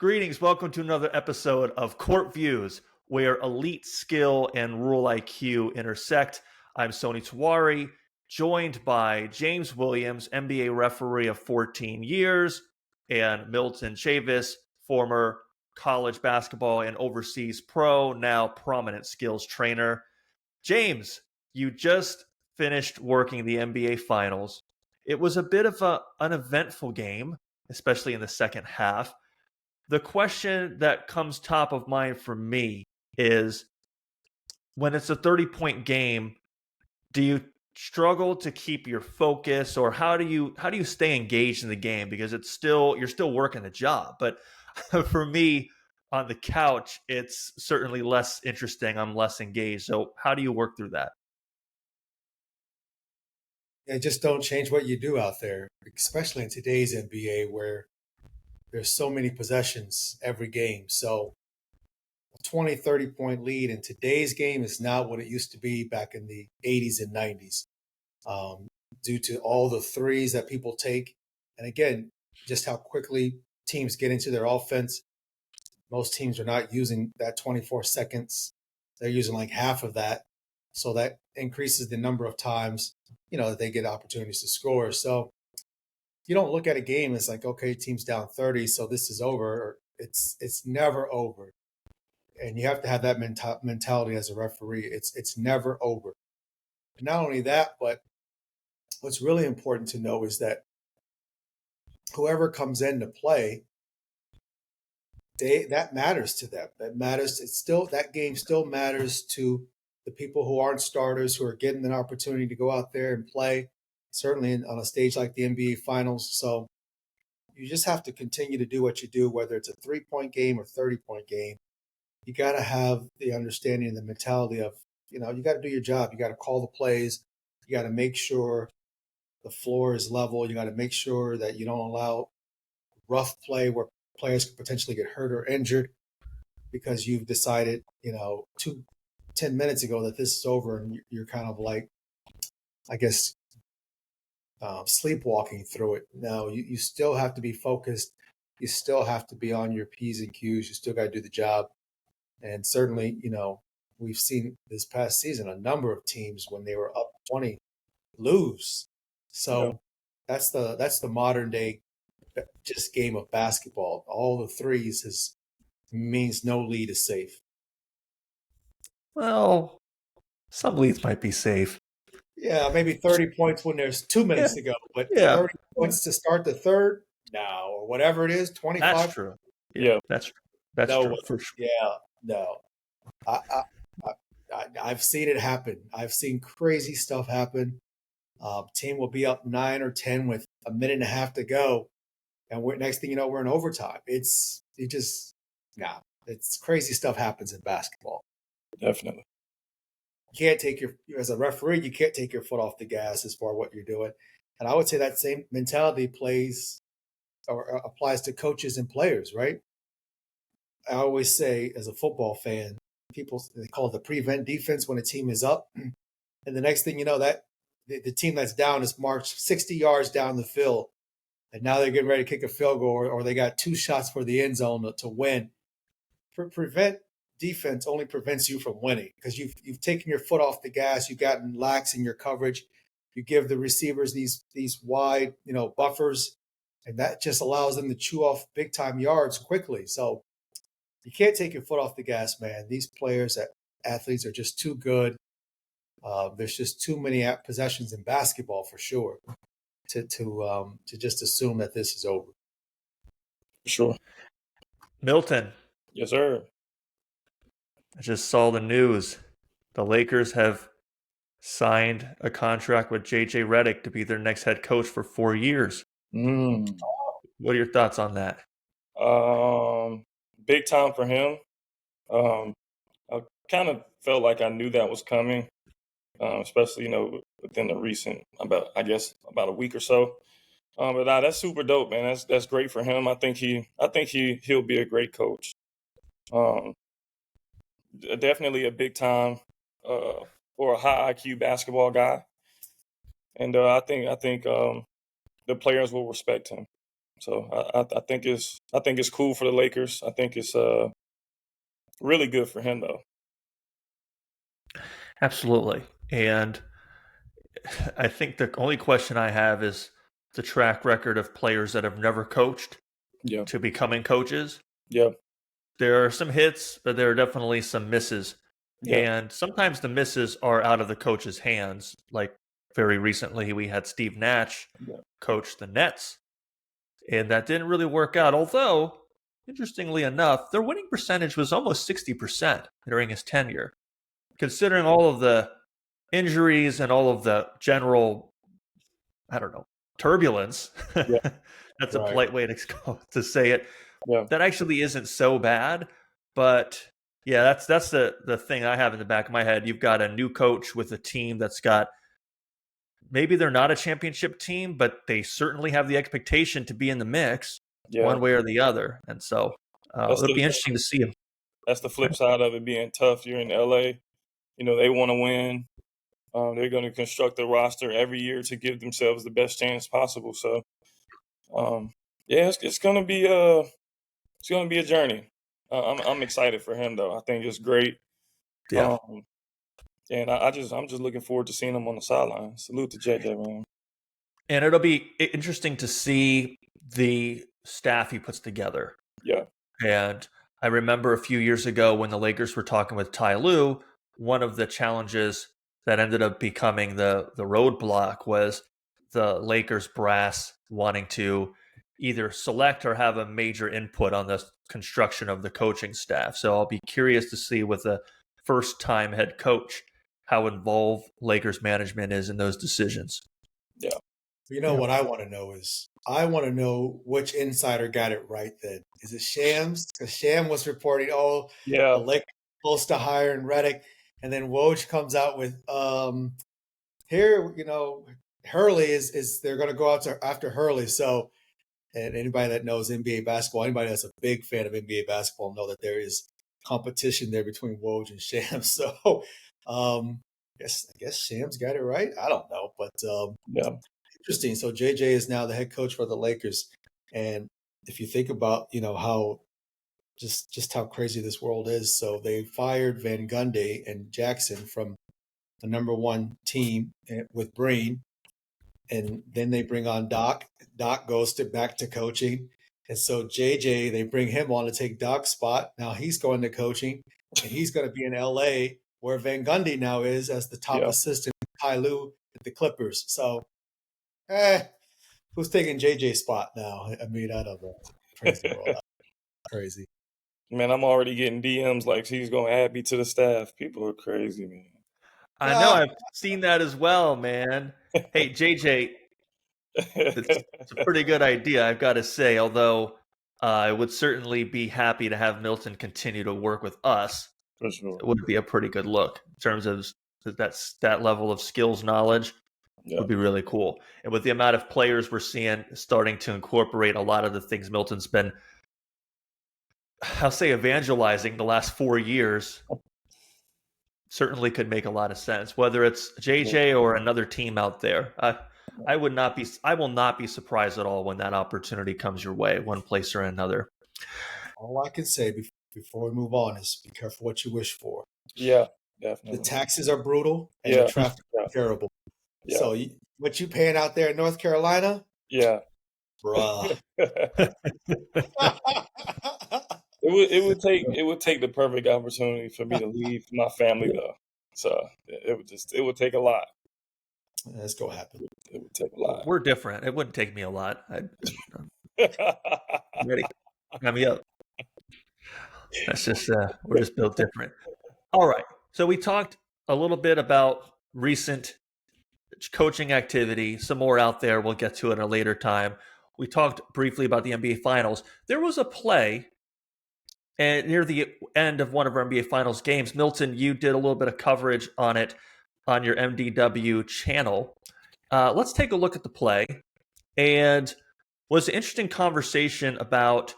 Greetings. Welcome to another episode of Court Views, where elite skill and rule IQ intersect. I'm Sony Tawari, joined by James Williams, NBA referee of 14 years, and Milton James, former college basketball and overseas pro, now prominent skills trainer. James, you just finished working the NBA Finals. It was a bit of an uneventful game, especially in the second half. The question that comes top of mind for me is, when it's a 30-point game, do you struggle to keep your focus, or how do you stay engaged in the game? Because you're still working the job. But for me, on the couch, it's certainly less interesting. I'm less engaged. So how do you work through that? And just don't change what you do out there, especially in today's NBA where there's so many possessions every game. So a 20, 30-point lead in today's game is not what it used to be back in the 80s and 90s, due to all the threes that people take. And again, just how quickly teams get into their offense. Most teams are not using that 24 seconds. They're using like half of that. So that increases the number of times, that they get opportunities to score. So you don't look at a game as like, okay, team's down 30, so this is over. It's never over. And you have to have that mentality as a referee. It's never over. And not only that, but what's really important to know is that whoever comes in to play, that matters to them. That matters. That game still matters to the people who aren't starters, who are getting an opportunity to go out there and play, certainly on a stage like the NBA Finals. So you just have to continue to do what you do, whether it's a 3-point game or 30-point game. You got to have the understanding and the mentality of, you got to do your job. You got to call the plays. You got to make sure the floor is level. You got to make sure that you don't allow rough play where players could potentially get hurt or injured because you've decided, 10 minutes ago that this is over, and you're kind of like, I guess, sleepwalking through it. No, you still have to be focused. You still have to be on your P's and Q's. You still got to do the job. And certainly, we've seen this past season a number of teams when they were up 20 lose. So that's the modern day just game of basketball. All the threes means no lead is safe. Well, some leads might be safe. Yeah, maybe 30 points when there's 2 minutes to go, but 30 points to start the third, no, or whatever it is, 25. That's true. Yeah, that's true. That's no, true for sure. Yeah, no. I've seen it happen. I've seen crazy stuff happen. Team will be up 9 or 10 with a minute and a half to go, and next thing you know, we're in overtime. It's crazy stuff happens in basketball. Definitely. As a referee, you can't take your foot off the gas as far as what you're doing. And I would say that same mentality applies to coaches and players, right? I always say, as a football fan, they call it the prevent defense when a team is up. And the next thing you know, that the team that's down is marched 60 yards down the field. And now they're getting ready to kick a field goal, or they got 2 shots for the end zone to win. Prevent defense only prevents you from winning because you've taken your foot off the gas. You've gotten lax in your coverage. You give the receivers these wide, buffers, and that just allows them to chew off big time yards quickly. So you can't take your foot off the gas, man. These athletes are just too good. There's just too many possessions in basketball for sure to just assume that this is over. Sure. Milton. Yes, sir. I just saw the news. The Lakers have signed a contract with J.J. Redick to be their next head coach for 4 years. What are your thoughts on that? Big time for him. I kind of felt like I knew that was coming, especially, within the recent, about a week or so. But that's super dope, man. That's great for him. I think he'll be a great coach. Definitely a big time for a high IQ basketball guy, and I think the players will respect him. So I think it's cool for the Lakers. I think it's really good for him though. Absolutely. And I think the only question I have is the track record of players that have never coached Yeah, to becoming coaches. yeah, There are some hits, but there are definitely some misses. yeah, And sometimes the misses are out of the coach's hands. Like very recently, we had Steve Nash yeah, coach the Nets, and that didn't really work out. Although, interestingly enough, their winning percentage was almost 60% during his tenure. Considering all of the injuries and all of the general, I don't know, turbulence, yeah, that's a Right. polite way to say it, yeah, that actually isn't so bad. But yeah, that's the thing I have in the back of my head. You've got a new coach with a team that's got, maybe they're not a championship team, but they certainly have the expectation to be in the mix yeah. one way or the other. And so That's it'll the be interesting to see him. that's the flip side of it being tough. You're in LA. You know they want to win. They're going to construct the roster every year to give themselves the best chance possible. So, yeah, it's going to be a journey. I'm excited for him though. I think it's great. Yeah. Um, and I'm just looking forward to seeing him on the sideline. Salute to JJ, man. And it'll be interesting to see the staff he puts together. Yeah, And I remember a few years ago when the Lakers were talking with Ty Lue, one of the challenges that ended up becoming the roadblock was the Lakers brass wanting to either select or have a major input on the construction of the coaching staff. So I'll be curious to see with the first-time head coach how involved Lakers management is in those decisions. yeah, You know Yeah. what I want to know is I want to know which insider got it right then. Is it Shams? Because Sham was reporting, the yeah, Lakers are close to hiring Reddick, and then Woj comes out with here, Hurley is they're gonna go out after Hurley. So and anybody that knows NBA basketball, anybody that's a big fan of NBA basketball know that there is competition there between Woj and Shams. So I guess Shams got it right. I don't know, but yeah, interesting. So JJ is now the head coach for the Lakers, and if you think about how just how crazy this world is, so they fired Van Gundy and Jackson from the number one team with Breen, and then they bring on Doc. Doc goes back to coaching, and so JJ they bring him on to take Doc's spot. Now he's going to coaching, and he's going to be in LA where Van Gundy now is as the top yeah. assistant, Ty Lue at the Clippers. So who's taking JJ's spot now? I mean, I don't know. Crazy world. Crazy. Man, I'm already getting DMs like she's gonna add me to the staff. People are crazy, man. I know, I've seen that as well, man. Hey, JJ, it's a pretty good idea, I've got to say, although I would certainly be happy to have Milton continue to work with us. For sure. It would be a pretty good look in terms of that level of skills knowledge. Yeah, Would be really cool. And with the amount of players we're seeing starting to incorporate a lot of the things Milton's been, I'll say, evangelizing the last 4 years, certainly could make a lot of sense. Whether it's JJ or another team out there, I will not be surprised at all when that opportunity comes your way, one place or another. All I can say before we move on is be careful what you wish for. yeah, The definitely. taxes are brutal and Yeah, the traffic yeah, is terrible. yeah, So what you paying out there in North Carolina, yeah. bruh? It would take the perfect opportunity for me to leave my family though. So it would take a lot. Let's go happen. It would take a lot. We're different. It wouldn't take me a lot. I'm ready. Sign me up. That's just we're just built different. All right. So we talked a little bit about recent coaching activity. Some more out there. We'll get to it at a later time. We talked briefly about the NBA Finals. There was a play, and near the end of one of our NBA Finals games, Milton, you did a little bit of coverage on it on your MDW channel. Let's take a look at the play. And was an interesting conversation about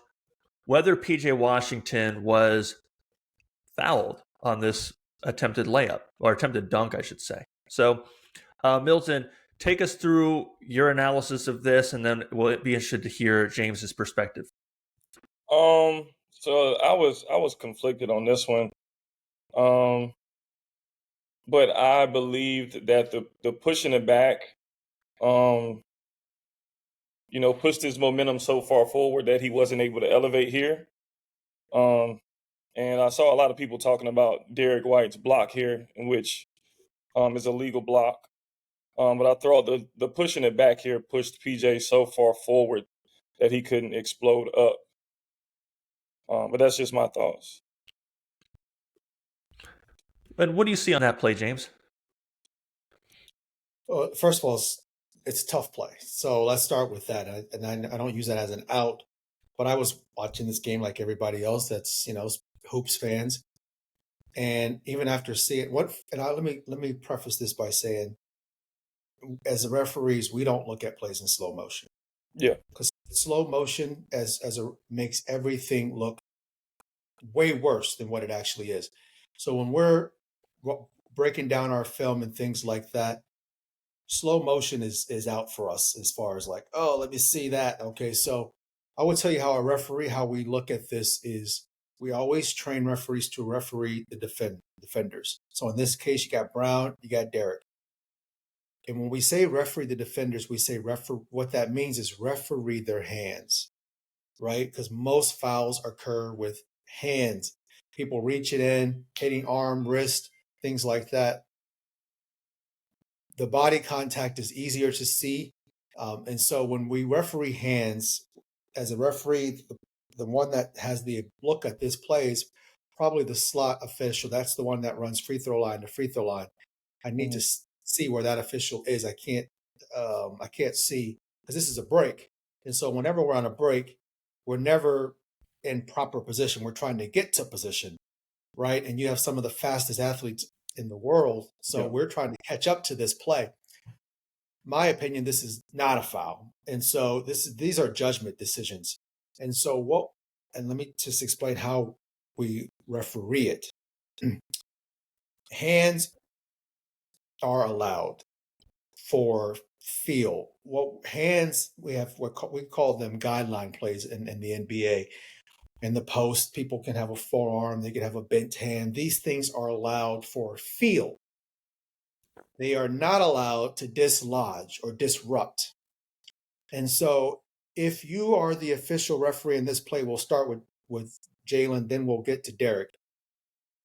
whether PJ Washington was fouled on this attempted layup, or attempted dunk, I should say. So, Milton, take us through your analysis of this, and then we'll be interested to hear James's perspective. So I was conflicted on this one. But I believed that the pushing it back, pushed his momentum so far forward that he wasn't able to elevate here. And I saw a lot of people talking about Derek White's block here, in which is a legal block. But I thought the pushing it back here pushed PJ so far forward that he couldn't explode up. But that's just my thoughts. And what do you see on that play, James? Well, first of all, it's tough play. So let's start with that. And I don't use that as an out, but I was watching this game like everybody else that's, hoops fans. And even after seeing let me preface this by saying, as the referees, we don't look at plays in slow motion. Yeah. Because slow motion makes everything look way worse than what it actually is. So when we're breaking down our film and things like that, slow motion is out for us as far as like, oh, let me see that. Okay, so I would tell you how we look at this is we always train referees to referee the defenders. So in this case, you got Brown, you got Derek. And when we say referee the defenders, we say what that means is referee their hands, right? Because most fouls occur with hands. People reach it in, hitting arm, wrist, things like that. The body contact is easier to see. And so when we referee hands, as a referee, the one that has the look at this play is probably the slot official. That's the one that runs free throw line to free throw line. I need to see where that official is. I can't see because this is a break. And so whenever we're on a break, we're never in proper position. We're trying to get to position, right? And you have some of the fastest athletes in the world. So we're trying to catch up to this play. My opinion, this is not a foul. And so these are judgment decisions. And so and let me just explain how we referee it. Hands are allowed for feel. Hands, we call them guideline plays in the NBA. In the post, people can have a forearm, they can have a bent hand. These things are allowed for feel. They are not allowed to dislodge or disrupt. And so if you are the official referee in this play, we'll start with Jalen, then we'll get to Derek.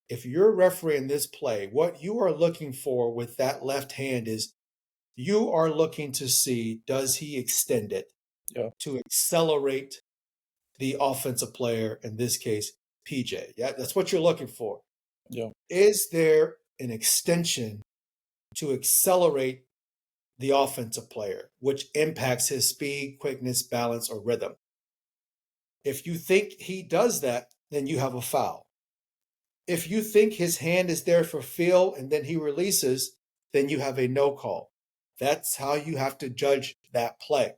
If you're refereeing this play, what you are looking for with that left hand is you are looking to see, does he extend it to accelerate the offensive player, in this case, PJ. Yeah, that's what you're looking for. Yeah. Is there an extension to accelerate the offensive player, which impacts his speed, quickness, balance, or rhythm? If you think he does that, then you have a foul. If you think his hand is there for feel and then he releases, then you have a no call. That's how you have to judge that play.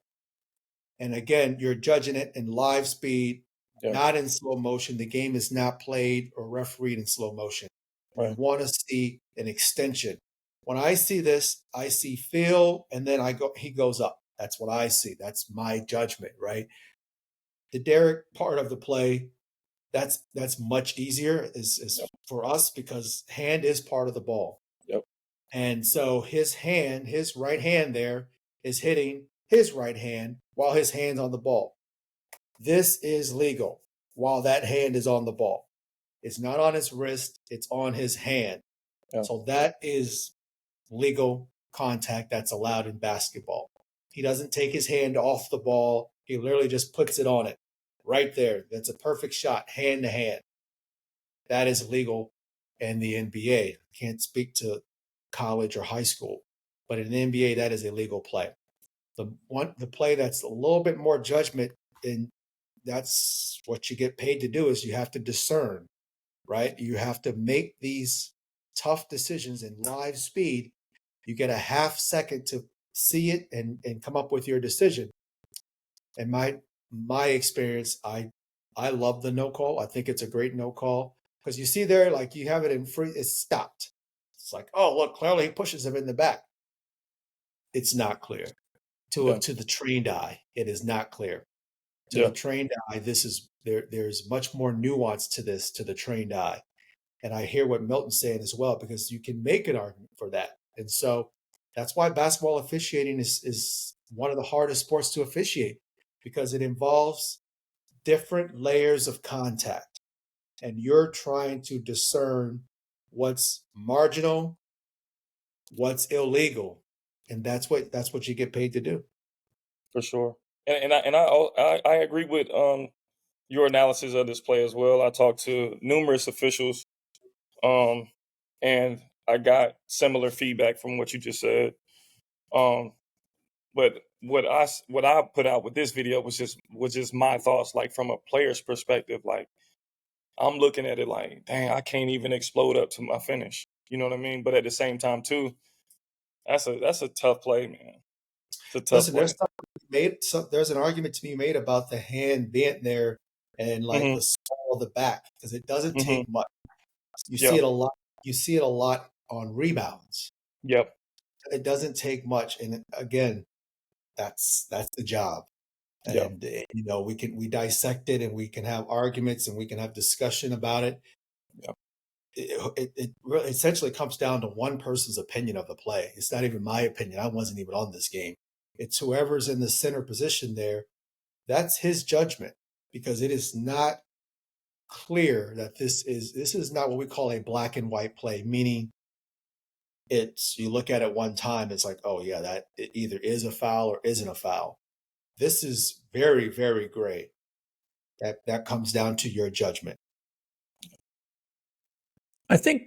And again, you're judging it in live speed, not in slow motion. The game is not played or refereed in slow motion. Right. You want to see an extension. When I see this, I see feel, and then he goes up. That's what I see. That's my judgment, right? The Derek part of the play, that's much easier is for us because hand is part of the ball. Yep. And so his right hand there is hitting his right hand while his hand's on the ball. This is legal while that hand is on the ball. It's not on his wrist, it's on his hand. Yeah. So that is legal contact that's allowed in basketball. He doesn't take his hand off the ball. He literally just puts it on it right there. That's a perfect shot, hand to hand. That is legal in the NBA. I can't speak to college or high school, but in the NBA, that is a legal play. The play that's a little bit more judgment, and that's what you get paid to do, is you have to discern, right? You have to make these tough decisions in live speed. You get a half second to see it and come up with your decision. And my experience, I love the no call. I think it's a great no call because you see there, like you have it in free, it's stopped. It's like, oh, look, clearly he pushes him in the back. it's not clear. Yeah. To the trained eye, it is not clear. To Yeah. the trained eye, there's much more nuance to this to the trained eye. And I hear what Milton's saying as well, because you can make an argument for that. And so that's why basketball officiating is one of the hardest sports to officiate, because it involves different layers of contact. And you're trying to discern what's marginal, what's illegal. And that's what you get paid to do. For sure. And I agree with your analysis of this play as well. I talked to numerous officials, and I got similar feedback from what you just said. But what I put out with this video was just my thoughts, like from a player's perspective. Like, I'm looking at it like, dang, I can't even explode up to my finish. You know what I mean? But at the same time, too, that's a tough play, man. It's a tough Listen, play. there's an argument to be made about the hand being there and like Mm-hmm. the small of the back, because it doesn't Mm-hmm. take much. You see Yep. it a lot. You see it a lot on rebounds. Yep. It doesn't take much, and again, that's the job. Yep. And we dissect it, and we can have arguments, and we can have discussion about it. Yep. It really essentially comes down to one person's opinion of the play. It's not even my opinion. I wasn't even on this game. It's whoever's in the center position there. That's his judgment, because it is not clear that this is not what we call a black and white play, meaning you look at it one time, it's like, oh yeah, that it either is a foul or isn't a foul. This is very, very gray. That comes down to your judgment. I think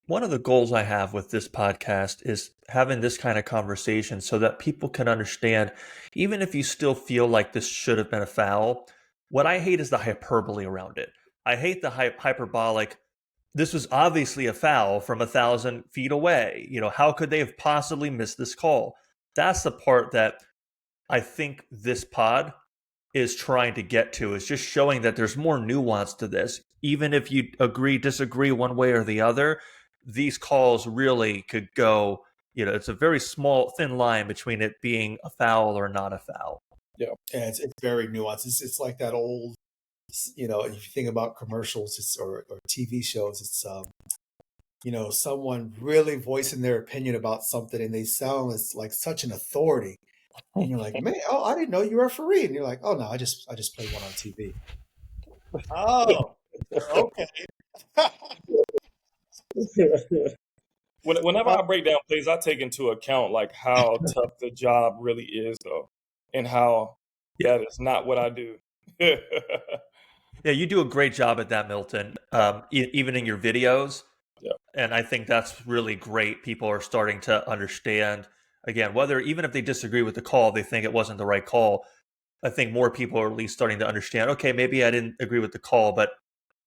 one of the goals I have with this podcast is having this kind of conversation so that people can understand, even if you still feel like this should have been a foul, what I hate is the hyperbole around it. I hate the hyperbolic, this was obviously a foul from 1,000 feet away. How could they have possibly missed this call? That's the part that I think this pod is trying to get to, is just showing that there's more nuance to this. Even if you disagree one way or the other, these calls really could go, it's a very small, thin line between it being a foul or not a foul. Yeah. And it's very nuanced. It's like that old, if you think about commercials or TV shows, it's, someone really voicing their opinion about something, and they sound like such an authority. And you're like, man, oh, I didn't know you were a referee. And you're like, oh no, I just play one on TV. Oh, okay. Whenever I break down plays, I take into account like how tough the job really is, though, and how that is not what I do. Yeah, you do a great job at that, Milton, even in your videos. Yeah. And I think that's really great. People are starting to understand, again, even if they disagree with the call, they think it wasn't the right call. I think more people are at least starting to understand, okay, maybe I didn't agree with the call, but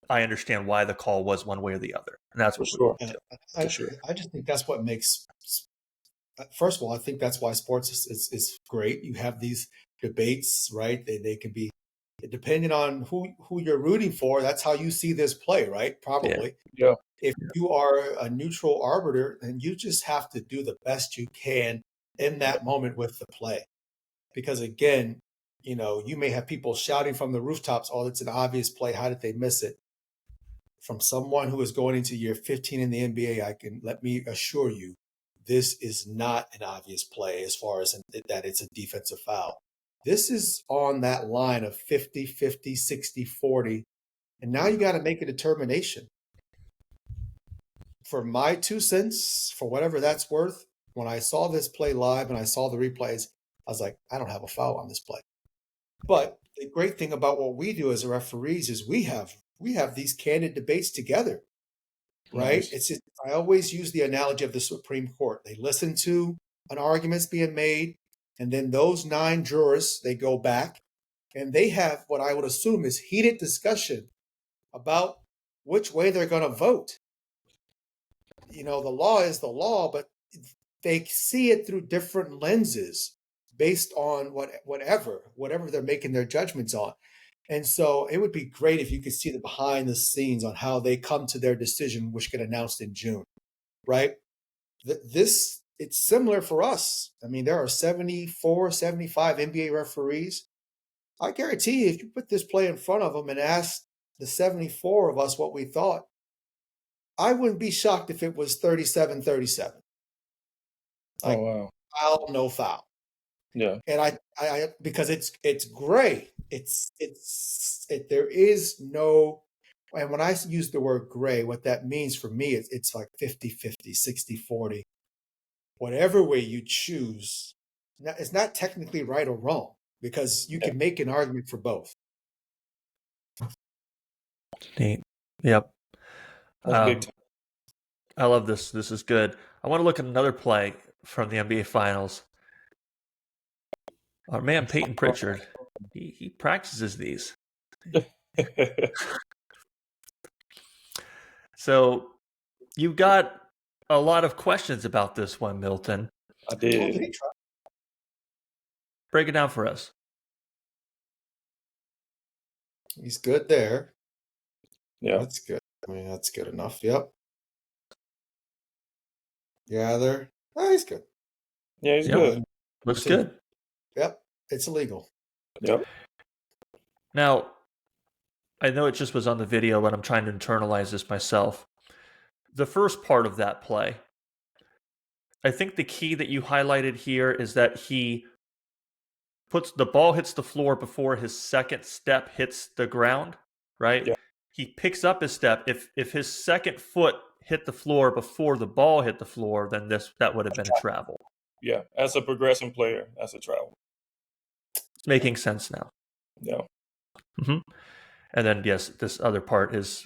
I understand why the call was one way or the other. And that's what sure. I just think that's what makes, first of all, I think that's why sports is great. You have these debates, right? They can be, depending on who you're rooting for, that's how you see this play, right? Probably. Yeah. If you are a neutral arbiter, then you just have to do the best you can in that moment with the play. Because again, you may have people shouting from the rooftops, oh, it's an obvious play. How did they miss it? From someone who is going into year 15 in the NBA, let me assure you, this is not an obvious play as far as that it's a defensive foul. This is on that line of 50-50, 60-40. And now you got to make a determination. For my 2 cents, for whatever that's worth, when I saw this play live and I saw the replays, I was like, I don't have a foul on this play. But the great thing about what we do as referees is we have these candid debates together, right? Nice. I always use the analogy of the Supreme Court. They listen to an argument's being made, and then those 9 jurors, they go back and they have what I would assume is heated discussion about which way they're going to vote. The law is the law, but they see it through different lenses based on whatever they're making their judgments on. And so it would be great if you could see the behind the scenes on how they come to their decision, which get announced in June, right? This it's similar for us. I mean, there are 74, 75 NBA referees. I guarantee you, if you put this play in front of them and ask the 74 of us what we thought, I wouldn't be shocked if it was 37-37. Like, Oh wow. foul, no foul. Yeah. And I because it's gray. There is no, and when I use the word gray, what that means for me is it's like 50-50, 60-40. Whatever way you choose, it's not technically right or wrong because you can make an argument for both. Neat. Yep. That's big time. I love this. This is good. I want to look at another play from the NBA Finals. Our man Payton Pritchard, he practices these. So you got a lot of questions about this one, Milton. I did. Break it down for us. He's good there. Yeah. That's good. I mean, that's good enough. Yep. Gather. Oh, he's good. Yeah, he's Yep. good. Looks good. Yep. It's illegal. Yep. Now, I know it just was on the video, but I'm trying to internalize this myself. The first part of that play, I think the key that you highlighted here is that he puts the ball hits the floor before his second step hits the ground, right? Yeah. He picks up his step. If his second foot hit the floor before the ball hit the floor, then that would have been a travel. Yeah. As a progressing player, that's a travel. It's making sense now. Yeah. Mm-hmm. And then, yes, this other part is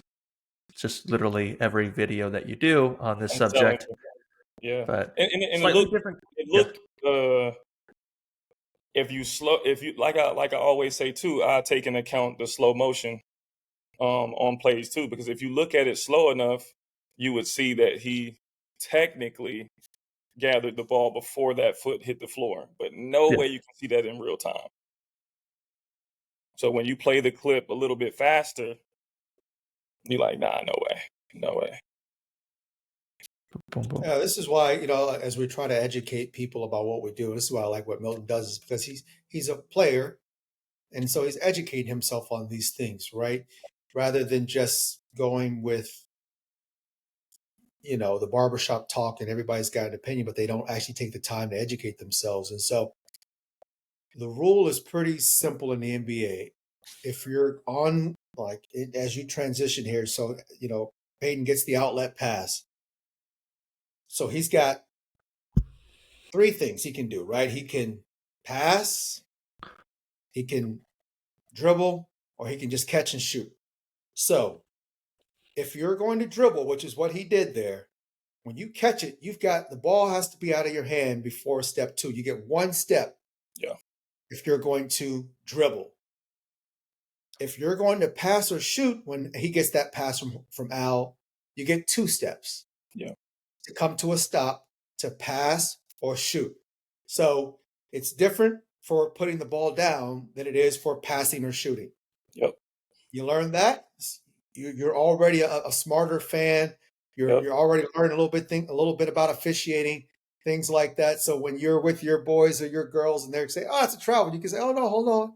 just literally every video that you do on this subject. Yeah. But and slightly different. It looked if you like I always say too, I take into account the slow motion on plays too, because if you look at it slow enough, you would see that he technically gathered the ball before that foot hit the floor, but no way you can see that in real time. So when you play the clip a little bit faster, you're like, nah, no way. Boom, boom. Yeah, this is why, as we try to educate people about what we do, this is why I like what Milton does, is because he's a player, and so he's educating himself on these things, right? Rather than just going with, the barbershop talk and everybody's got an opinion, but they don't actually take the time to educate themselves. And so the rule is pretty simple in the NBA. If you're on, as you transition here, so, Peyton gets the outlet pass. So he's got three things he can do, right? He can pass, he can dribble, or he can just catch and shoot. So if you're going to dribble, which is what he did there, when you catch it, the ball has to be out of your hand before step two. You get one step. Yeah. If you're going to dribble. If you're going to pass or shoot, when he gets that pass from Al, you get two steps. Yeah. To come to a stop, to pass or shoot. So it's different for putting the ball down than it is for passing or shooting. Yep. You learn that, you're already a smarter fan. You're already learning a little bit about officiating, things like that. So when you're with your boys or your girls and they're saying, "Oh, it's a travel," you can say, "Oh no, hold on."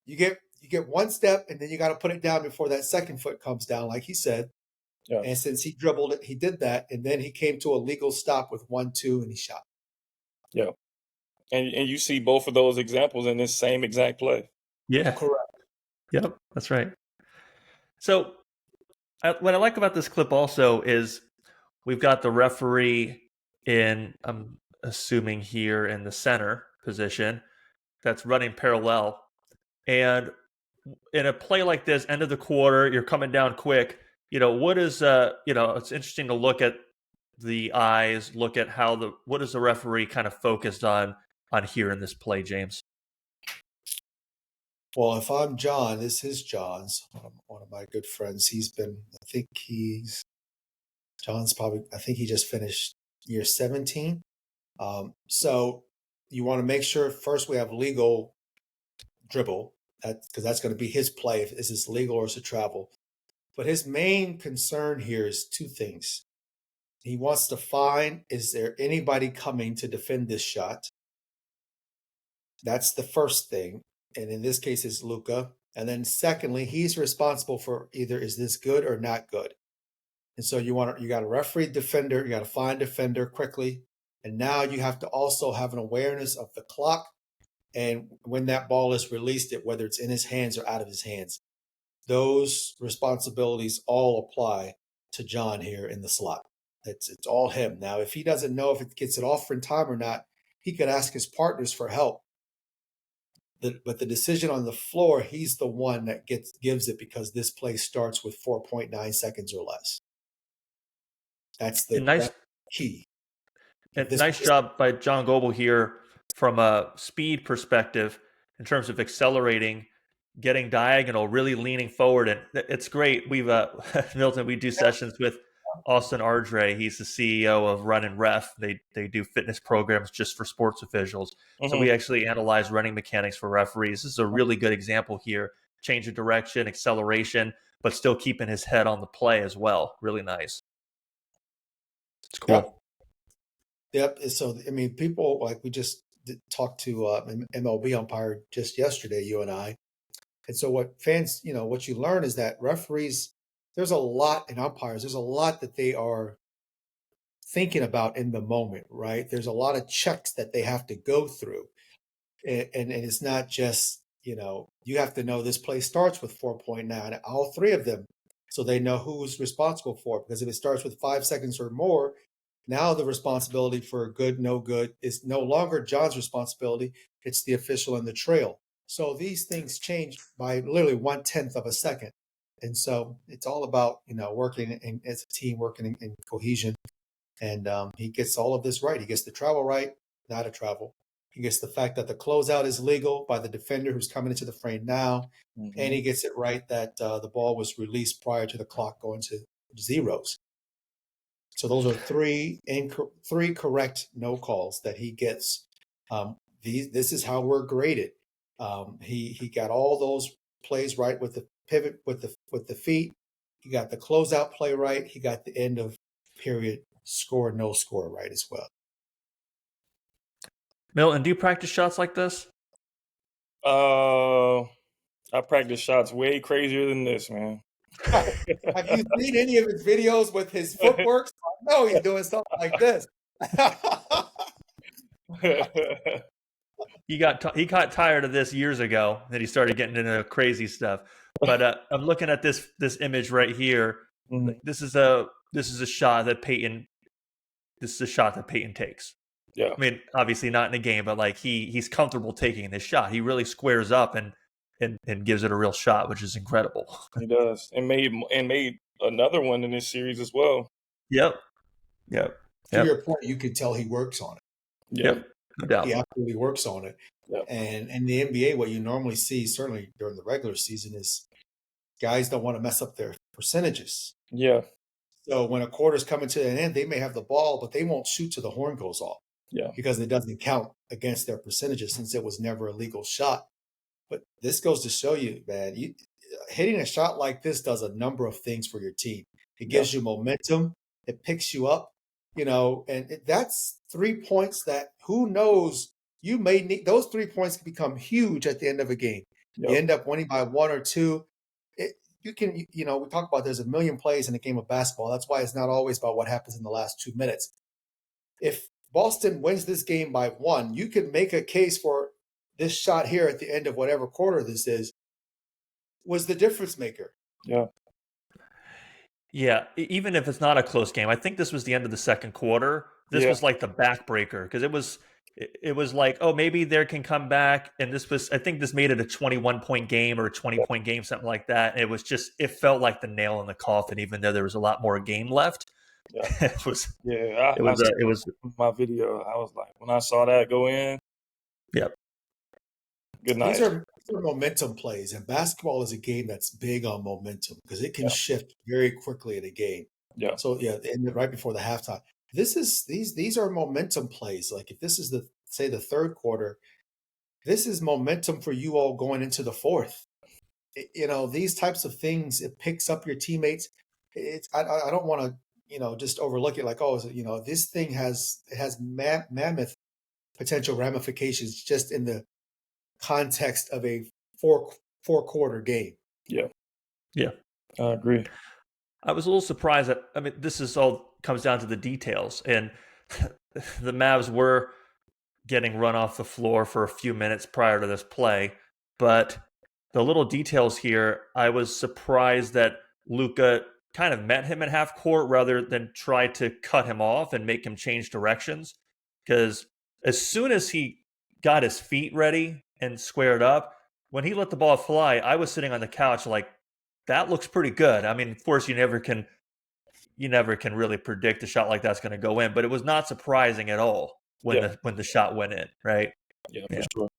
You get one step and then you got to put it down before that second foot comes down, like he said. Yeah. And since he dribbled it, he did that, and then he came to a legal stop with 1-2, and he shot. Yeah. And you see both of those examples in this same exact play. Yeah. Correct. Yep, that's right. So what I like about this clip also is we've got the referee I'm assuming here in the center position that's running parallel. And in a play like this, end of the quarter, you're coming down quick. What is, it's interesting to look at the eyes, look at what is the referee kind of focused on here in this play, James? Well, if I'm John, this is John's, one of my good friends. I think he just finished year 17. So you want to make sure first we have legal dribble, because that's going to be his play. Is this legal or is it travel? But his main concern here is two things. He wants to find, is there anybody coming to defend this shot? That's the first thing. And in this case, it's Luka. And then secondly, he's responsible for either is this good or not good. And so you got a referee defender, you got to find defender quickly. And now you have to also have an awareness of the clock and when that ball is released, whether it's in his hands or out of his hands. Those responsibilities all apply to John here in the slot. It's all him. Now, if he doesn't know if it gets it off in time or not, he could ask his partners for help. But the decision on the floor, he's the one that gives it because this play starts with 4.9 seconds or less. That's the key. Nice job by John Goebel here from a speed perspective in terms of accelerating, getting diagonal, really leaning forward. And it's great. We've, Milton, we do sessions with Austin Ardre. He's the CEO of Run and Ref. They do fitness programs just for sports officials. So we actually analyze running mechanics for referees. This is a really good example here. Change of direction, acceleration, but still keeping his head on the play as well. Really nice. It's cool. Yep. So, I mean, people, like we just talked to MLB umpire just yesterday, you and I. And so what fans, what you learn is that referees, there's a lot in umpires, there's a lot that they are thinking about in the moment, right? There's a lot of checks that they have to go through. And it's not just, you have to know this play starts with 4.9, all three of them, so they know who's responsible for it. Because if it starts with 5 seconds or more, now the responsibility for good, no good is no longer John's responsibility. It's the official in the trail. So these things change by literally 1/10 of a second. And so it's all about, working as a team, working in cohesion. And he gets all of this right. He gets the travel right, not a travel. He gets the fact that the closeout is legal by the defender who's coming into the frame now. And he gets it right that the ball was released prior to the clock going to zeros. So those are three correct no calls that he gets. This is how we're graded. He got all those plays right with the pivot, with the feet. He got the closeout play right. He got the end of period score, no score right as well. Milton, do you practice shots like this? I practice shots way crazier than this, man. Have you seen any of his videos with his footwork? I know he's doing something like this. He got tired of this years ago that he started getting into crazy stuff. But I'm looking at this image right here. This is a shot that Peyton. This is a shot that Peyton takes. Yeah. I mean, obviously not in a game, but like he's comfortable taking this shot. He really squares up and gives it a real shot, which is incredible. He does, and made another one in this series as well. Yep. To your point, you could tell he works on it. Yep. No doubt. He absolutely works on it. Yep. And in the NBA, what you normally see, certainly during the regular season, is guys don't want to mess up their percentages. Yeah. So when a quarter's coming to an end, they may have the ball, but they won't shoot till the horn goes off. Yeah. Because it doesn't count against their percentages since it was never a legal shot. But this goes to show you, man, hitting a shot like this does a number of things for your team. It gives you momentum. It picks you up, and that's 3 points that who knows, you may need. Those 3 points can become huge at the end of a game. Yep. You end up winning by 1 or 2. We talk about there's a million plays in a game of basketball. That's why it's not always about what happens in the last 2 minutes. If Boston wins this game by 1, you can make a case for this shot here at the end of whatever quarter this is was the difference maker. Yeah. Yeah, even if it's not a close game, I think this was the end of the second quarter. This was like the backbreaker because it was like, oh, maybe there can come back. And I think this made it a 21-point game or a 20-point game, something like that. And it felt like the nail in the coffin, even though there was a lot more game left. Yeah. It was my video. I was like, when I saw that go in. Yep. Good night. These are momentum plays, and basketball is a game that's big on momentum because it can shift very quickly in a game. Yeah. So and right before the halftime, these are momentum plays. Like if this is the third quarter, this is momentum for you all going into the fourth. These types of things, it picks up your teammates. I don't want to just overlook it like, oh, this thing has mammoth potential ramifications just in the context of a four quarter game. Yeah. Yeah. I agree. I was a little surprised that, I mean, this is all comes down to the details. And the Mavs were getting run off the floor for a few minutes prior to this play. But the little details here, I was surprised that Luka kind of met him at half court rather than try to cut him off and make him change directions. Because as soon as he got his feet ready and squared up, when he let the ball fly, I was sitting on the couch like, that looks pretty good. I mean, of course, you never can really predict a shot like that's going to go in, but it was not surprising at all when the shot went in, right? Yeah, for sure.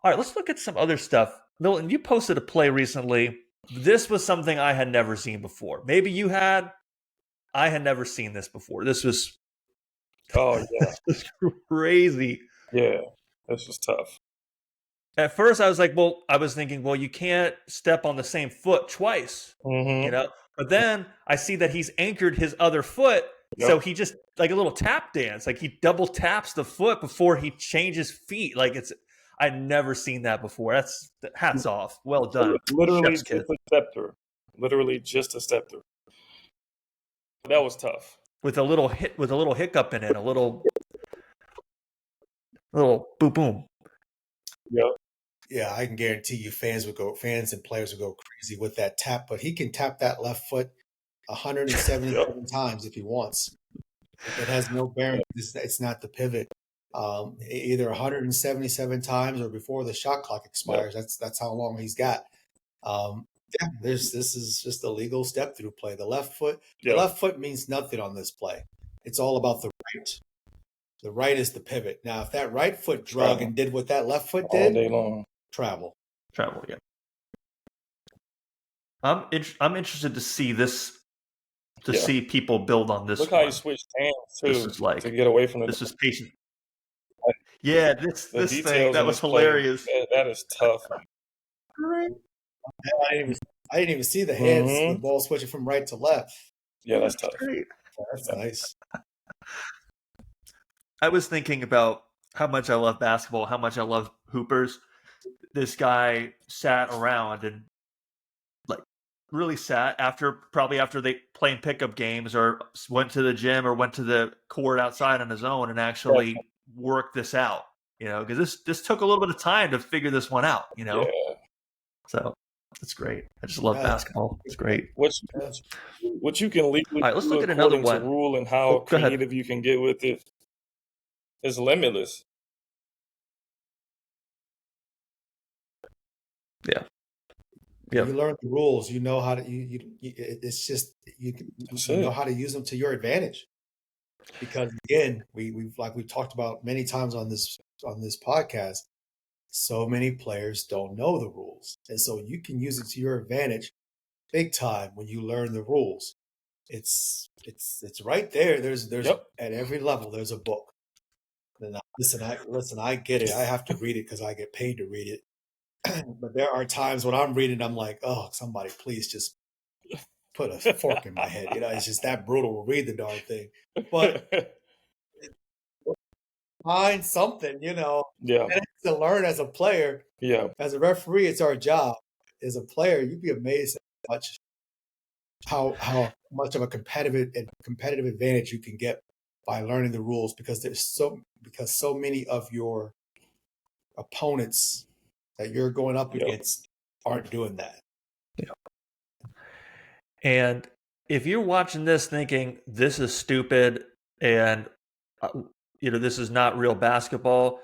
All right, let's look at some other stuff. Milton, you posted a play recently. This was something I had never seen before. Maybe you had. I had never seen this before. This was this was crazy. Yeah, this was tough. At first, I was thinking, well, you can't step on the same foot twice, But then I see that he's anchored his other foot, so he just like a little tap dance, like he double taps the foot before he changes feet. Like I'd never seen that before. That's hats off. Well done. Literally Chef's just kiss. a step through. Literally just a step through. That was tough. With a little hiccup in it, a little boom boom. Yep. Yeah, I can guarantee you fans and players would go crazy with that tap, but he can tap that left foot 177 times if he wants. It has no bearing. It's not the pivot. Either 177 times or before the shot clock expires. That's how long he's got. This is just a legal step through play. The left foot means nothing on this play. It's all about the right. The right is the pivot. Now, if that right foot drug and did what that left foot did, all day long. Travel, yeah. I'm interested to see this, see people build on this. Look how he switched hands too. This is like to get away from it. This is patient. Yeah, this thing that was hilarious. That is tough. I didn't even see the hands. The ball switching from right to left. Yeah, that's tough. Great. That's nice. I was thinking about how much I love basketball, how much I love hoopers. This guy sat around and really sat after they playing pickup games or went to the gym or went to the court outside on his own and actually worked this out, because this took a little bit of time to figure this one out, So it's great. I just love basketball. It's great. What you can legally all right, let's look at another one. Rule and how creative you can get with it is limitless. Yeah. You learn the rules. You know how to. It's just you know how to use them to your advantage. Because again, we've talked about many times on this podcast. So many players don't know the rules, and so you can use it to your advantage, big time when you learn the rules. It's right there. There's at every level. There's a book. And I get it. I have to read it because I get paid to read it. But there are times when I'm reading, I'm like, oh, somebody please just put a fork in my head. It's just that brutal to read the darn thing. But find something, to learn as a player. Yeah. As a referee, it's our job. As a player, you'd be amazed at how much of a competitive advantage you can get by learning the rules because so many of your opponents that you're going up against aren't doing that. Yeah. And if you're watching this thinking this is stupid and this is not real basketball,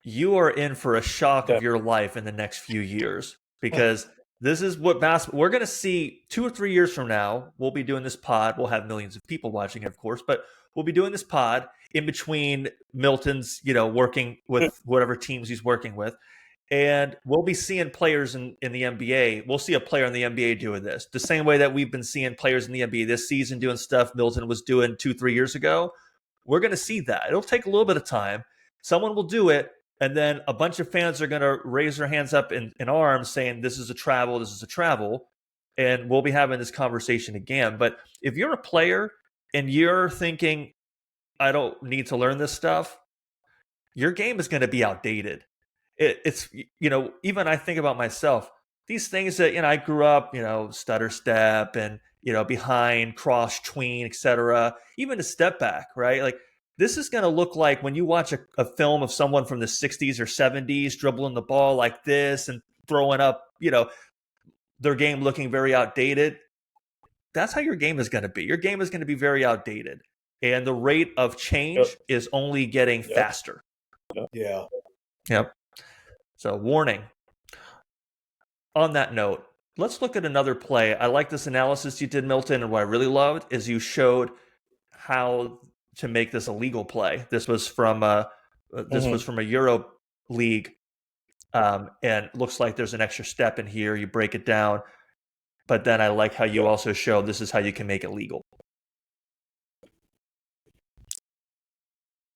you are in for a shock of your life in the next few years because this is what basketball we're going to see 2 or 3 years from now. We'll be doing this pod. We'll have millions of people watching it, of course, but we'll be doing this pod in between Milton's, working with whatever teams he's working with. And we'll be seeing players in the NBA. We'll see a player in the NBA doing this. The same way that we've been seeing players in the NBA this season doing stuff Milton was doing 2-3 years ago. We're going to see that. It'll take a little bit of time. Someone will do it. And then a bunch of fans are going to raise their hands up in arms saying, this is a travel. and we'll be having this conversation again. But if you're a player and you're thinking, I don't need to learn this stuff, your game is going to be outdated. It's, even I think about myself, these things that, I grew up, stutter step and, behind, cross, tween, etc. Even a step back, right? Like, this is going to look like when you watch a film of someone from the 60s or 70s dribbling the ball like this and throwing up, their game looking very outdated. That's how your game is going to be. Your game is going to be very outdated. And the rate of change is only getting faster. Yeah. Yep. So, warning. On that note, let's look at another play. I like this analysis you did, Milton, and what I really loved is you showed how to make this a legal play. This was from a Euro league, and looks like there's an extra step in here. You break it down, but then I like how you also showed this is how you can make it legal.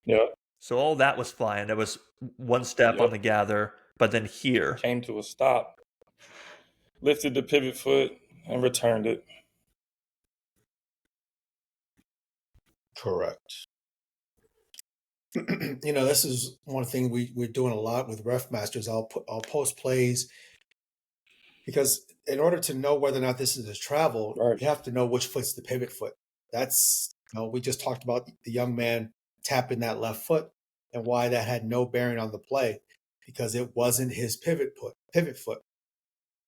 Yeah. So all that was fine. There was one step on the gather, but then here came to a stop, lifted the pivot foot, and returned it. Correct. This is one thing we're doing a lot with Ref Masters. I'll post plays because in order to know whether or not this is a travel, you have to know which foot's the pivot foot. That's we just talked about the young man tapping that left foot and why that had no bearing on the play because it wasn't his pivot foot.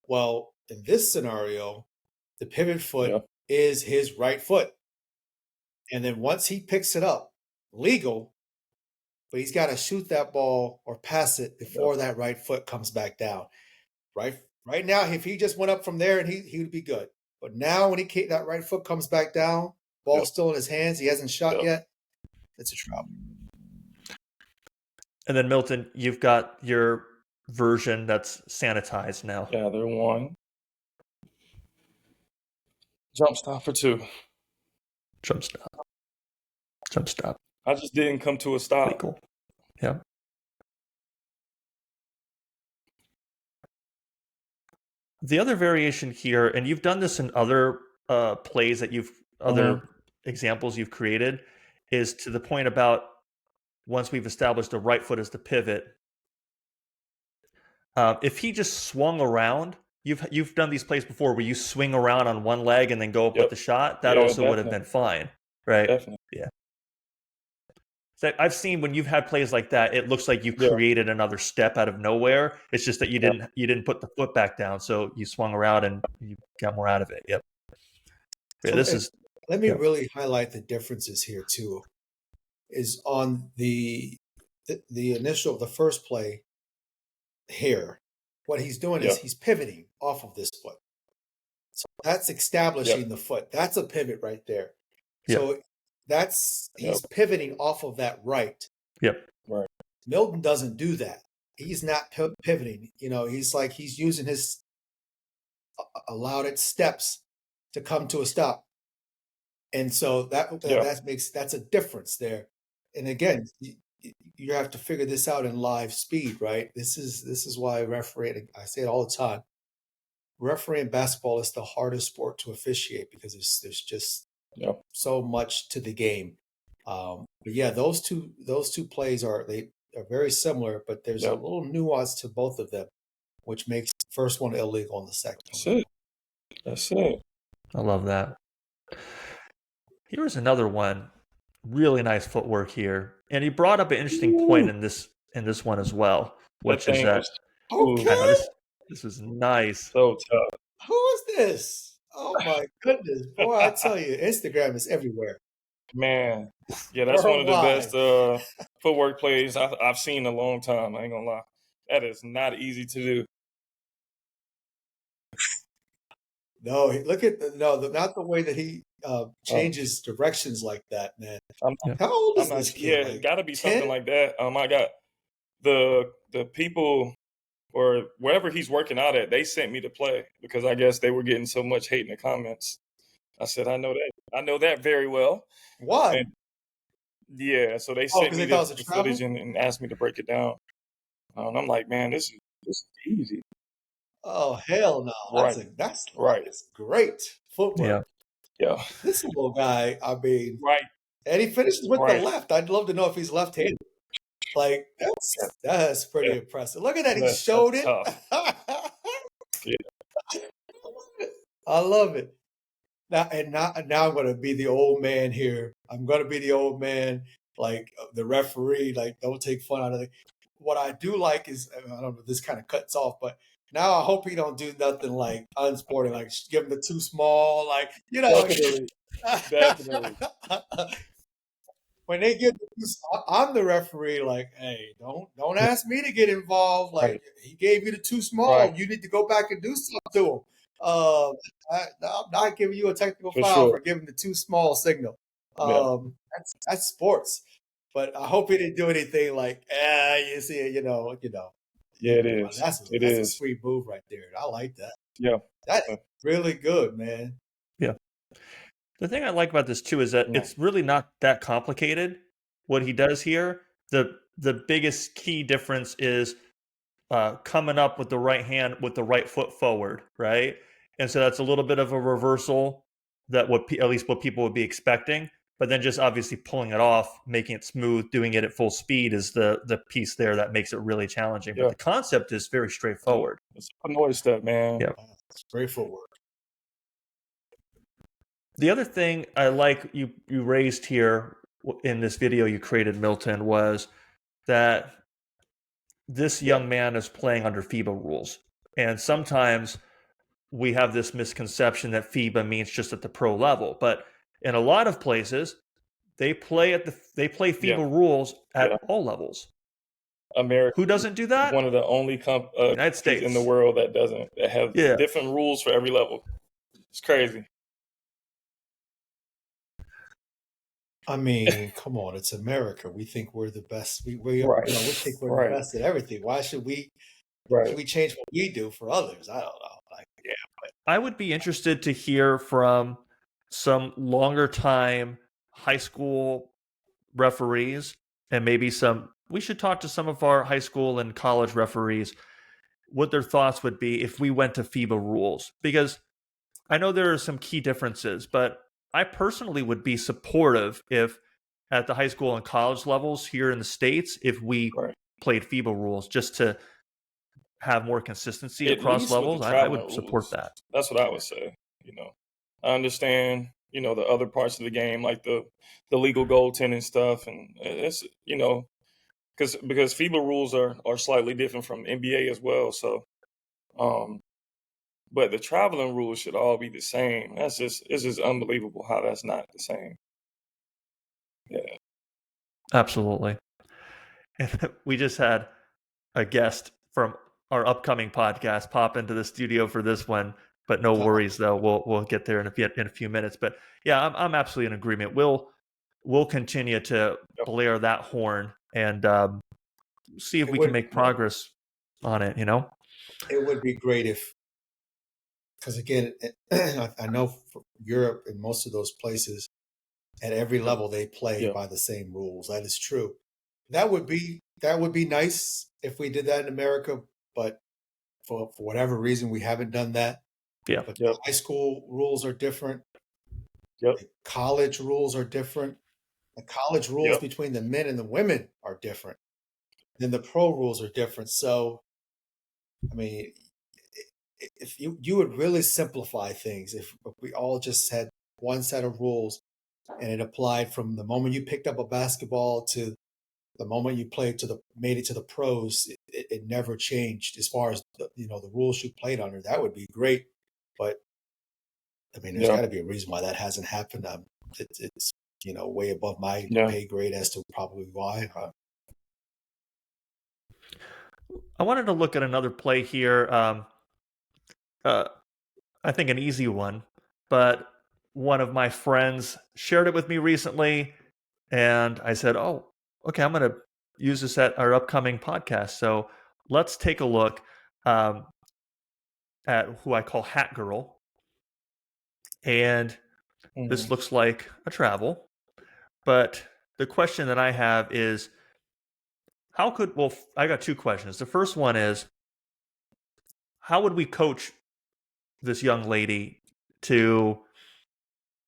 Well, in this scenario, the pivot foot is his right foot. And then once he picks it up, legal, but he's got to shoot that ball or pass it before that right foot comes back down. Right now, if he just went up from there, and he would be good. But now when that right foot comes back down, ball's still in his hands, he hasn't shot yet, it's a travel. And then, Milton, you've got your version that's sanitized now. Gather one. Jump stop for two. Jump stop. I just didn't come to a stop. Cool. Yeah. The other variation here, and you've done this in other plays that other examples you've created, is to the point about once we've established the right foot as the pivot. If he just swung around, you've done these plays before where you swing around on one leg and then go up with the shot. That also would have been fine, right? Definitely. Yeah. So I've seen when you've had plays like that, it looks like you created another step out of nowhere. It's just that you didn't put the foot back down, so you swung around and you got more out of it. Yep. Yeah, so let me really highlight the differences here too. Is on the first play here. What he's doing is he's pivoting off of this foot. So that's establishing the foot. That's a pivot right there. So he's pivoting off of that right. Yep. Right. Milton doesn't do that. He's not pivoting. He's using his allowed it steps to come to a stop. And so that's a difference there. And again, you have to figure this out in live speed, right? This is why refereeing, I say it all the time, refereeing basketball is the hardest sport to officiate because there's just so much to the game. But yeah, those two plays are very similar, but there's a little nuance to both of them, which makes the first one illegal and the second. That's it. I love that. Here's another one. Really nice footwork here. And he brought up an interesting point in this one as well, which is that this is nice. So tough. Who is this? Oh my goodness. Boy, I tell you, Instagram is everywhere. Man. Yeah, that's one of the best footwork plays I've seen in a long time. I ain't gonna lie. That is not easy to do. No, look at not the way that he changes directions like that, man. How old is this kid? Yeah, got to be 10? Something like that. I got the people or wherever he's working out at, they sent me to play because I guess they were getting so much hate in the comments. I said, I know that very well. Why? And yeah, so they sent me the footage and asked me to break it down. And I'm like, man, this is easy. Oh hell no! Right. That's Right. great footwork. Yeah. Yeah. This little guy, I mean, Right. and he finishes with the Right. left. I'd love to know if he's left-handed. Like Yeah. that's pretty Yeah. impressive. Look at that, he That's showed it. tough. Yeah. I love it. Now I'm gonna be the old man here. I'm gonna be the old man, like the referee. Like, don't take fun out of it. What I do like is, I don't know if this kind of cuts off, but now I hope he don't do nothing like unsporting, like give him the too small, like Definitely. Definitely. when they get, I'm the referee. Like, hey, don't ask me to get involved. Like, Right. he gave you the too small. Right. You need to go back and do something to him. I'm not giving you a technical For foul sure. for giving the too small signal. Yeah. That's sports. But I hope he didn't do anything like, you see it, Yeah, it is. That's It a is. sweet move right there. I like that. Yeah. That's really good, man. Yeah. The thing I like about this too is that Yeah. it's really not that complicated. What he does here, the biggest key difference is coming up with the right hand with the right foot forward, right? And so that's a little bit of a reversal that at least what people would be expecting. But then just obviously pulling it off, making it smooth, doing it at full speed is the piece there that makes it really challenging. But Yeah. the concept is very straightforward. It's a noise step, man. Yeah. It's great footwork. The other thing I like you raised here in this video you created, Milton, was that this young man is playing under FIBA rules. And sometimes we have this misconception that FIBA means just at the pro level. But in a lot of places, they play FIBA Yeah. rules at Yeah. all levels. America. Who doesn't do that? One of the only United countries States in the world that have Yeah. different rules for every level. It's crazy. I mean, come on, it's America. We think we're the best. We Right. we think we're Right. the best at everything. Why should we Right. change what we do for others? I don't know. Like, yeah, I would be interested to hear from some longer time high school referees and maybe we should talk to some of our high school and college referees what their thoughts would be if we went to FIBA rules, because I know there are some key differences, but I personally would be supportive if at the high school and college levels here in the States, if we Right. played FIBA rules just to have more consistency At across least with the levels. I traveling would support rules. that. That's what I would say. I understand, the other parts of the game, like the legal goaltending stuff, and it's because FIBA rules are slightly different from NBA as well. So, but the traveling rules should all be the same. It's just unbelievable how that's not the same. Yeah. Absolutely. And we just had a guest from our upcoming podcast pop into the studio for this one, but no worries though. We'll get there in a few minutes. But yeah, I'm absolutely in agreement. We'll continue to blare that horn and see if we can make progress on it. It would be great if, because again, I know for Europe and most of those places, at every level they play by the same rules. That is true. That would be nice if we did that in America, but for whatever reason we haven't done that. Yeah. But the high school rules are different. Yep. The college rules are different. The college rules between the men and the women are different. Then the pro rules are different. So, I mean, if you would really simplify things if we all just had one set of rules and it applied from the moment you picked up a basketball to the moment you made it to the pros, it never changed as far as the rules you played under. That would be great, but I mean, there's got to be a reason why that hasn't happened. It's way above my pay grade as to probably why. I wanted to look at another play here. I think an easy one, but one of my friends shared it with me recently, and I said, "Oh, okay, I'm going to use this at our upcoming podcast." So let's take a look at who I call Hat Girl, and this looks like a travel. But the question that I have is, I got two questions. The first one is, how would we coach this young lady to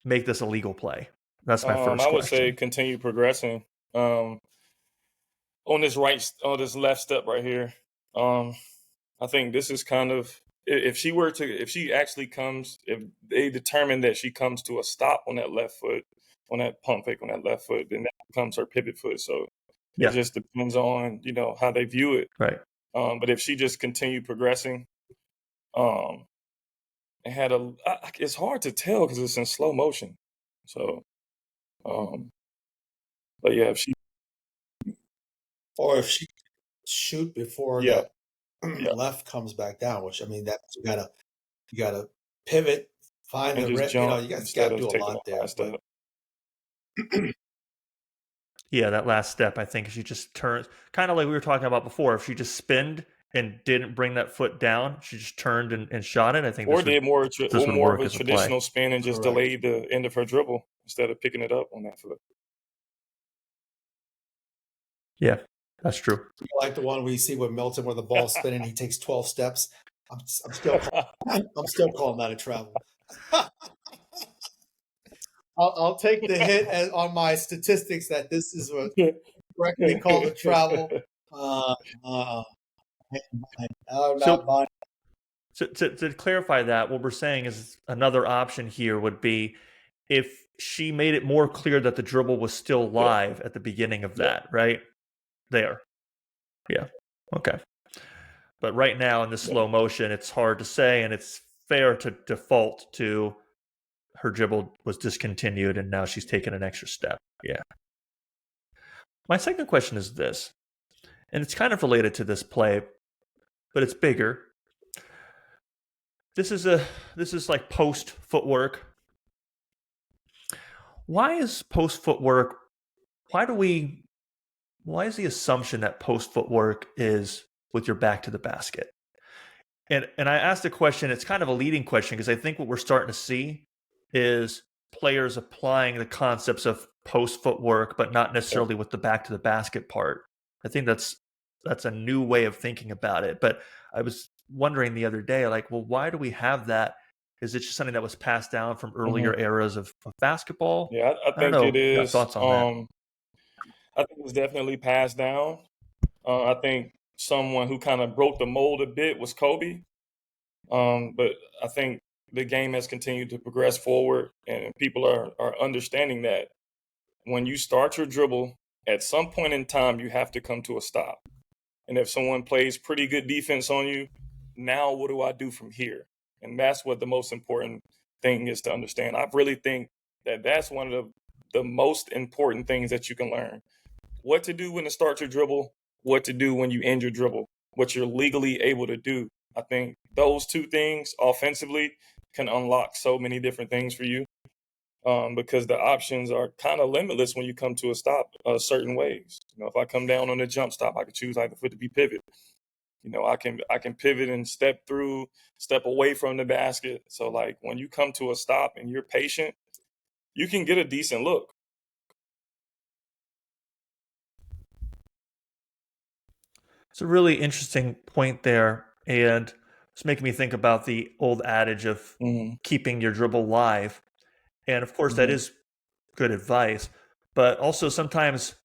make this a legal play? That's my first I would say question. continue progressing. On this left step right here. I think this is kind of, if she actually comes, if they determine that she comes to a stop on that left foot, on that pump fake on that left foot, then that becomes her pivot foot. So it Yeah, just depends on, how they view it. right. But if she just continued progressing, um, it's hard to tell because it's in slow motion. So, but yeah, if she, Or if she shoot before yeah, that yeah, left comes back down, which I mean that you gotta pivot, find and the just you know, jump you guys instead gotta of do a taking lot that there. last But step. Yeah, that last step, I think, if she just turns, kind of like we were talking about before, if she just spinned and didn't bring that foot down, she just turned and shot it. I think Or did more this would of work a as a play. traditional spin and just correct. delayed the end of her dribble instead of picking it up on that foot. Yeah, that's true. Like the one we see with Milton where the ball's spinning, he takes 12 steps. I'm still calling that a travel. I'll take the hit on my statistics that this is what correctly called a travel. I'm not So, buying. to clarify that, what we're saying is another option here would be if she made it more clear that the dribble was still Yeah. live at the beginning of Yeah. that, right? There. Yeah. Okay. But right now in the slow motion, it's hard to say, and it's fair to default to her dribble was discontinued and now she's taken an extra step. Yeah. My second question is this, and it's kind of related to this play, but it's bigger. This is like post footwork. Why is post footwork? Why is the assumption that post footwork is with your back to the basket? And I asked the question, it's kind of a leading question because I think what we're starting to see is players applying the concepts of post footwork, but not necessarily with the back to the basket part. I think that's a new way of thinking about it. But I was wondering the other day, like, well, why do we have that? Is it just something that was passed down from earlier eras of basketball? Yeah, I I don't think it know. You got is. thoughts on that? I think it's definitely passed down. I think someone who kind of broke the mold a bit was Kobe. But I think the game has continued to progress forward, and people are understanding that when you start your dribble, at some point in time, you have to come to a stop. And if someone plays pretty good defense on you, now what do I do from here? And that's what the most important thing is to understand. I really think that that's one of the most important things that you can learn. What to do when to start your dribble, what to do when you end your dribble, what you're legally able to do. I think those two things offensively can unlock so many different things for you, because the options are kind of limitless when you come to a stop certain ways. If I come down on a jump stop, I could choose either foot to be pivot. I can pivot and step through, step away from the basket. So like when you come to a stop and you're patient, you can get a decent look. It's a really interesting point there, and it's making me think about the old adage of Mm-hmm. keeping your dribble live. And of course, that Mm-hmm. is good advice, but also sometimes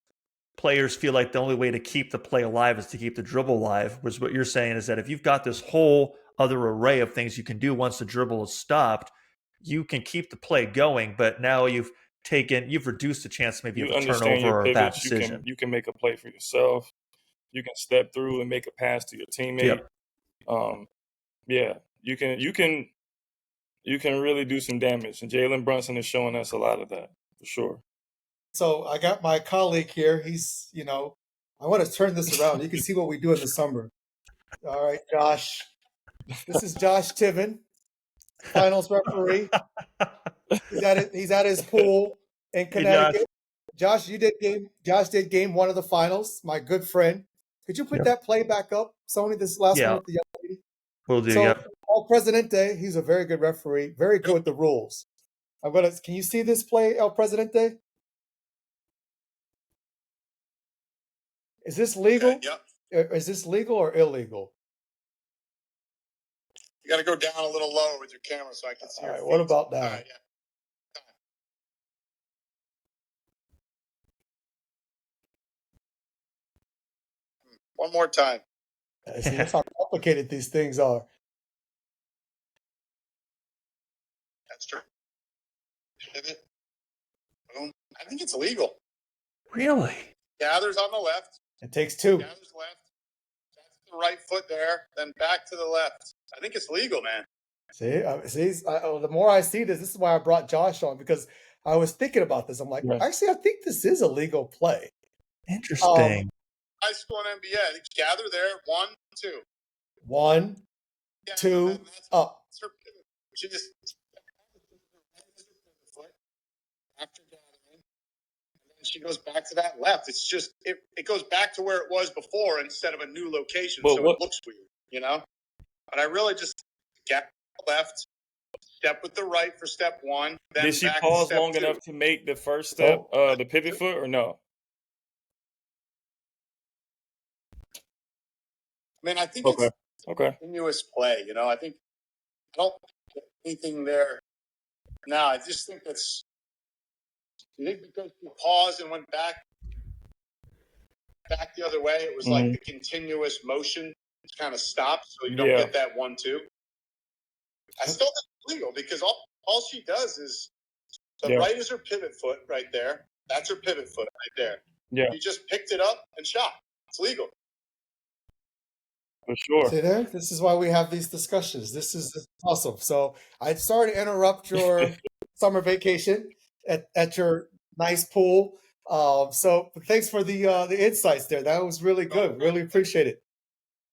players feel like the only way to keep the play alive is to keep the dribble alive, which what you're saying is that if you've got this whole other array of things you can do once the dribble is stopped, you can keep the play going, but now you've reduced the chance maybe of You a understand your turnover or a bad pivots. decision. You can make a play for yourself. You can step through and make a pass to your teammate. Yep. Yeah, you can really do some damage, and Jalen Brunson is showing us a lot of that for sure. So I got my colleague here. He's, I want to turn this around. You can see what we do in the summer. All right, Josh. This is Josh Tiven, finals referee. He's at his pool in Hey, Josh. Connecticut. Josh did game one of the finals. My good friend. Could you put Yep. that play back up, Sony? This last one Yeah, with the young lady. will do. So Yep. El Presidente, he's a very good referee, very good with the rules. Can you see this play, El Presidente? Is this legal? Yep. Is this legal or illegal? You got to go down a little lower with your camera so I can see. All your right, feet. what about now? All right, yeah. One more time. See, that's how complicated these things are. That's true. Pivot. Boom. I think it's legal. Really? Gathers on the left. It takes two. Gathers left. That's the right foot there. Then back to the left. I think it's legal, man. See, the more I see this is why I brought Josh on, because I was thinking about this. I'm like, actually, I think this is a legal play. Interesting. High school and NBA. I think gather there. 1, 2. 1, 2, up. She just after gathering, and then she goes back to that left. It's just it goes back to where it was before instead of a new location, so it looks weird, you know. But I really just get left, step with the right for step 1. Then did she back pause to step long 2. enough to make the first step, the pivot foot, or no? I mean, I think it's okay. Continuous play, you know. I don't think anything there now. I just think that's. You think because you paused and went back the other way, it was like the continuous motion kind of stops, so you don't get that 1, 2. I still think it's legal because all she does is the right is her pivot foot right there. That's her pivot foot right there. Yeah. She just picked it up and shot. It's legal. For sure. See there? This is why we have these discussions. This is awesome. So I'm sorry to interrupt your summer vacation at your nice pool. So thanks for the insights there. That was really good. Really appreciate it.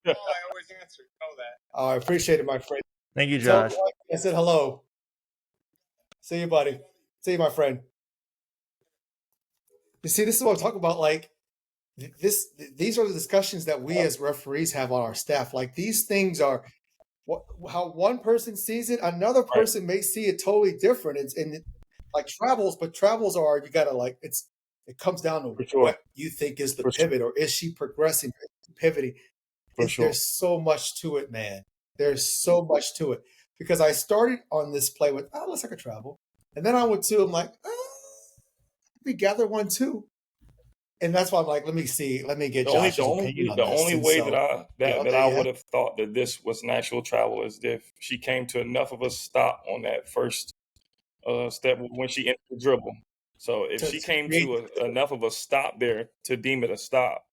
Oh, I always answer. You know that. I appreciate it, my friend. Thank you, Josh. I said hello. See you, buddy. See you, my friend. You see, this is what I'm talking about. Like these are the discussions that we as referees have on our staff. Like these things are how one person sees it, another person may see it totally different. It's like travels, but travels are you gotta like it comes down to what you think is the pivot, or is she progressing, pivoting? There's so much to it, man. There's so much to it. Because I started on this play with, it looks like a travel. And then I went to, I'm like, we gather 1, 2. And that's why I'm like, let me get Josh's opinion on this. The only way that I would have thought that this was an actual travel is if she came to enough of a stop on that first step when she entered the dribble. So if she came to enough of a stop there to deem it a stop,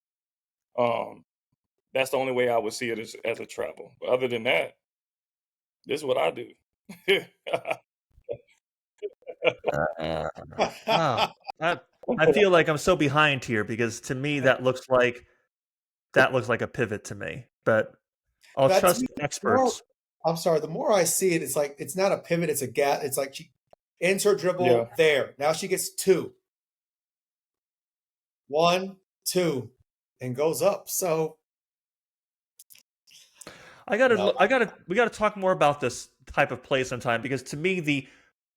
that's the only way I would see it as a travel. But other than that, this is what I do. Wow. I feel like I'm so behind here because to me that looks like a pivot to me. But I'll trust experts. I'm sorry. The more I see it, it's like it's not a pivot. It's a gap. It's like she ends her dribble there. Now she gets 2. 1, 2, and goes up. So we gotta talk more about this type of play sometime, because to me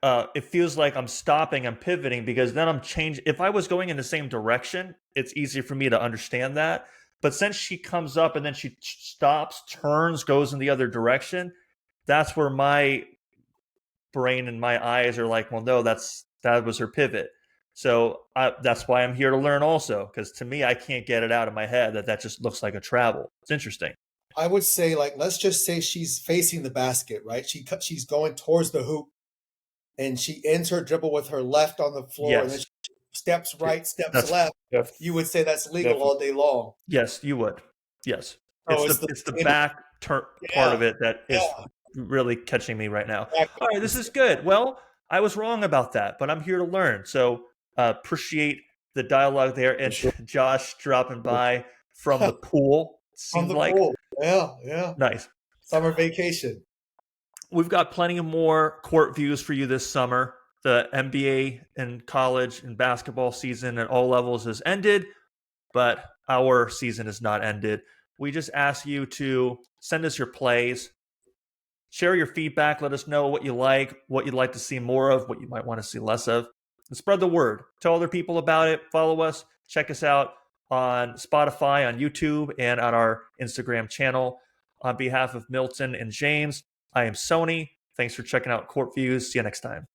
it feels like I'm stopping, I'm pivoting, because then I'm changing. If I was going in the same direction, it's easier for me to understand that. But since she comes up and then she stops, turns, goes in the other direction, that's where my brain and my eyes are like, well, no, that was her pivot. So that's why I'm here to learn also, because to me, I can't get it out of my head that just looks like a travel. It's interesting. I would say, like, let's just say she's facing the basket, right? She's going towards the hoop, and she ends her dribble with her left on the floor, and then she steps right, steps left. You would say that's legal all day long. Yes, you would. Yes. It's the back part of it that is really catching me right now. All right, this is good. Well, I was wrong about that, but I'm here to learn. So appreciate the dialogue there. And Josh dropping by from the pool. From the pool. Yeah. Nice. Summer vacation. We've got plenty of more court views for you this summer. The NBA and college and basketball season at all levels has ended, but our season is not ended. We just ask you to send us your plays, share your feedback, let us know what you like, what you'd like to see more of, what you might want to see less of, and spread the word. Tell other people about it. Follow us. Check us out on Spotify, on YouTube, and on our Instagram channel. On behalf of Milton and James, I am Sony. Thanks for checking out Court Views. See you next time.